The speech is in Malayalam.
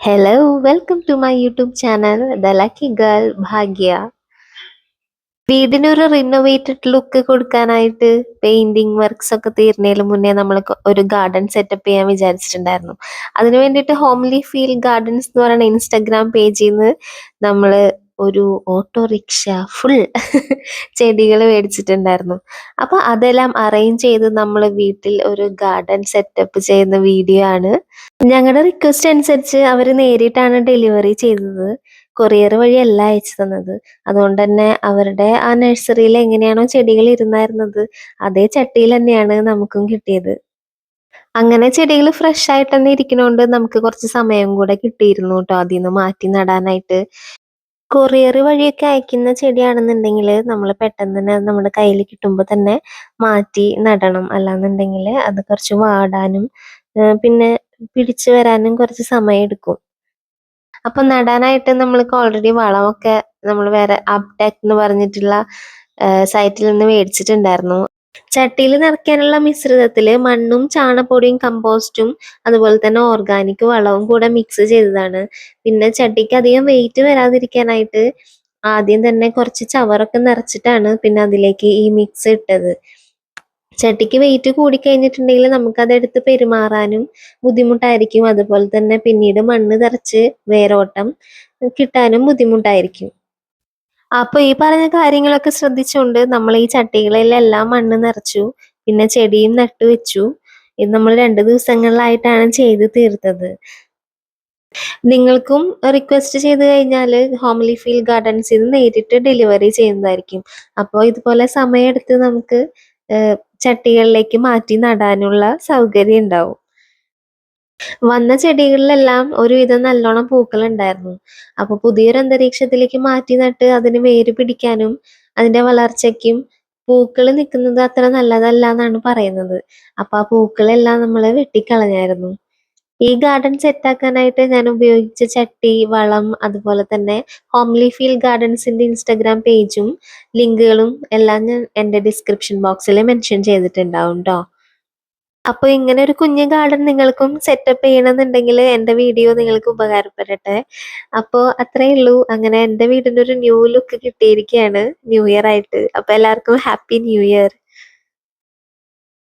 Hello, welcome to my YouTube channel, The Lucky Girl Bhagya. വീടിനൊരു റിനോവേറ്റഡ് ലുക്ക് കൊടുക്കാനായിട്ട് പെയിന്റിങ് വർക്ക്സ് ഒക്കെ തീർന്നതിന് മുന്നേ നമ്മൾ ഒരു ഗാർഡൻ സെറ്റപ്പ് ചെയ്യാൻ വിചാരിച്ചിട്ടുണ്ടായിരുന്നു. അതിനു വേണ്ടിയിട്ട് ഹോംലി ഫീൽ ഗാർഡൻസ് എന്ന് പറയുന്ന ഇൻസ്റ്റഗ്രാം പേജിൽ നിന്ന് നമ്മൾ ഒരു ഓട്ടോറിക്ഷ ഫുൾ ചെടികൾ മേടിച്ചിട്ടുണ്ടായിരുന്നു. അപ്പൊ അതെല്ലാം അറേഞ്ച് ചെയ്ത് നമ്മൾ വീട്ടിൽ ഒരു ഗാർഡൻ സെറ്റപ്പ് ചെയ്യുന്ന വീഡിയോ ആണ്. ഞങ്ങളുടെ റിക്വസ്റ്റ് അനുസരിച്ച് അവർ നേരിട്ടാണ് ഡെലിവറി ചെയ്തത്. കൊറിയർ വഴിയല്ല അയച്ചു തന്നത്. അതുകൊണ്ട് തന്നെ അവരുടെ ആ നഴ്സറിയിൽ എങ്ങനെയാണോ ചെടികൾ ഇരുന്നായിരുന്നത് അതേ ചട്ടിയിൽ തന്നെയാണ് നമുക്കും കിട്ടിയത്. അങ്ങനെ ചെടികൾ ഫ്രഷ് ആയിട്ട് തന്നെ ഇരിക്കണോണ്ട് നമുക്ക് കുറച്ച് സമയം കൂടെ കിട്ടിയിരുന്നു കേട്ടോ അതിന്ന് മാറ്റി നടാനായിട്ട്. കൊറിയർ വഴിയൊക്കെ അയക്കുന്ന ചെടിയാണെന്നുണ്ടെങ്കിൽ നമ്മൾ പെട്ടെന്ന് തന്നെ അത് നമ്മുടെ കയ്യിൽ കിട്ടുമ്പോൾ തന്നെ മാറ്റി നടണം. അല്ലാന്നുണ്ടെങ്കിൽ അത് കുറച്ച് വാടാനും പിന്നെ പിടിച്ചു വരാനും കുറച്ച് സമയം എടുക്കും. അപ്പൊ നടാനായിട്ട് നമ്മൾക്ക് ഓൾറെഡി വളമൊക്കെ നമ്മൾ വേറെ അപ്ടെക് എന്ന് പറഞ്ഞിട്ടുള്ള സൈറ്റിൽ നിന്ന് മേടിച്ചിട്ടുണ്ടായിരുന്നു. ചട്ടിയിൽ നിറയ്ക്കാനുള്ള മിശ്രിതത്തിൽ മണ്ണും ചാണകപ്പൊടിയും കമ്പോസ്റ്റും അതുപോലെ തന്നെ ഓർഗാനിക് വളവും കൂടെ മിക്സ് ചെയ്തതാണ്. പിന്നെ ചട്ടിക്ക് അധികം വെയിറ്റ് വരാതിരിക്കാനായിട്ട് ആദ്യം തന്നെ കുറച്ച് ചവറൊക്കെ നിറച്ചിട്ടാണ് പിന്നെ അതിലേക്ക് ഈ മിക്സ് ഇട്ടത്. ചട്ടിക്ക് വെയിറ്റ് കൂടിക്കഴിഞ്ഞിട്ടുണ്ടെങ്കിൽ നമുക്കതെടുത്ത് പെരുമാറാനും ബുദ്ധിമുട്ടായിരിക്കും. അതുപോലെ തന്നെ പിന്നീട് മണ്ണ് തെറിച്ച് വേരോട്ടം കിട്ടാനും ബുദ്ധിമുട്ടായിരിക്കും. അപ്പൊ ഈ പറഞ്ഞ കാര്യങ്ങളൊക്കെ ശ്രദ്ധിച്ചുകൊണ്ട് നമ്മൾ ഈ ചട്ടികളിലെല്ലാം മണ്ണ് നിറച്ചു. പിന്നെ ചെടിയും നട്ടു വെച്ചു. ഇത് നമ്മൾ 2 ദിവസങ്ങളിലായിട്ടാണ് ചെയ്ത് തീർത്തത്. നിങ്ങൾക്കും റിക്വസ്റ്റ് ചെയ്ത് കഴിഞ്ഞാൽ ഹോംലി ഫീൽ ഗാർഡൻസിൽ നിന്ന് നേരിട്ട് ഡെലിവറി ചെയ്യുന്നതായിരിക്കും. അപ്പോൾ ഇതുപോലെ സമയമെടുത്ത് നമുക്ക് ചട്ടികളിലേക്ക് മാറ്റി നടാനുള്ള സൗകര്യം ഉണ്ടാവും. വന്ന ചെടികളിലെല്ലാം ഒരുവിധം നല്ലോണം പൂക്കളുണ്ടായിരുന്നു. അപ്പൊ പുതിയൊരു അന്തരീക്ഷത്തിലേക്ക് മാറ്റി നട്ട് അതിന് വേര് പിടിക്കാനും അതിന്റെ വളർച്ചയ്ക്കും പൂക്കള് നിക്കുന്നത് അത്ര നല്ലതല്ല എന്നാണ് പറയുന്നത്. അപ്പൊ ആ പൂക്കളെല്ലാം നമ്മള് വെട്ടിക്കളഞ്ഞായിരുന്നു. ഈ ഗാർഡൻ സെറ്റാക്കാനായിട്ട് ഞാൻ ഉപയോഗിച്ച ചട്ടി, വളം അതുപോലെ തന്നെ ഹോംലി ഫീൽ ഗാർഡൻസിന്റെ ഇൻസ്റ്റാഗ്രാം പേജും ലിങ്കുകളും എല്ലാം ഞാൻ എന്റെ ഡിസ്ക്രിപ്ഷൻ ബോക്സിൽ മെൻഷൻ ചെയ്തിട്ടുണ്ടാവും ട്ടോ. അപ്പൊ ഇങ്ങനെ ഒരു കുഞ്ഞു ഗാർഡൻ നിങ്ങൾക്കും സെറ്റപ്പ് ചെയ്യണമെന്നുണ്ടെങ്കിൽ എന്റെ വീഡിയോ നിങ്ങൾക്ക് ഉപകാരപ്പെടട്ടെ. അപ്പൊ അത്രേ ഉള്ളൂ. അങ്ങനെ എന്റെ വീടിന്റെ ഒരു ന്യൂ ലുക്ക് കിട്ടിയിരിക്കുകയാണ് ന്യൂ ഇയർ ആയിട്ട്. അപ്പൊ എല്ലാവർക്കും ഹാപ്പി ന്യൂ ഇയർ.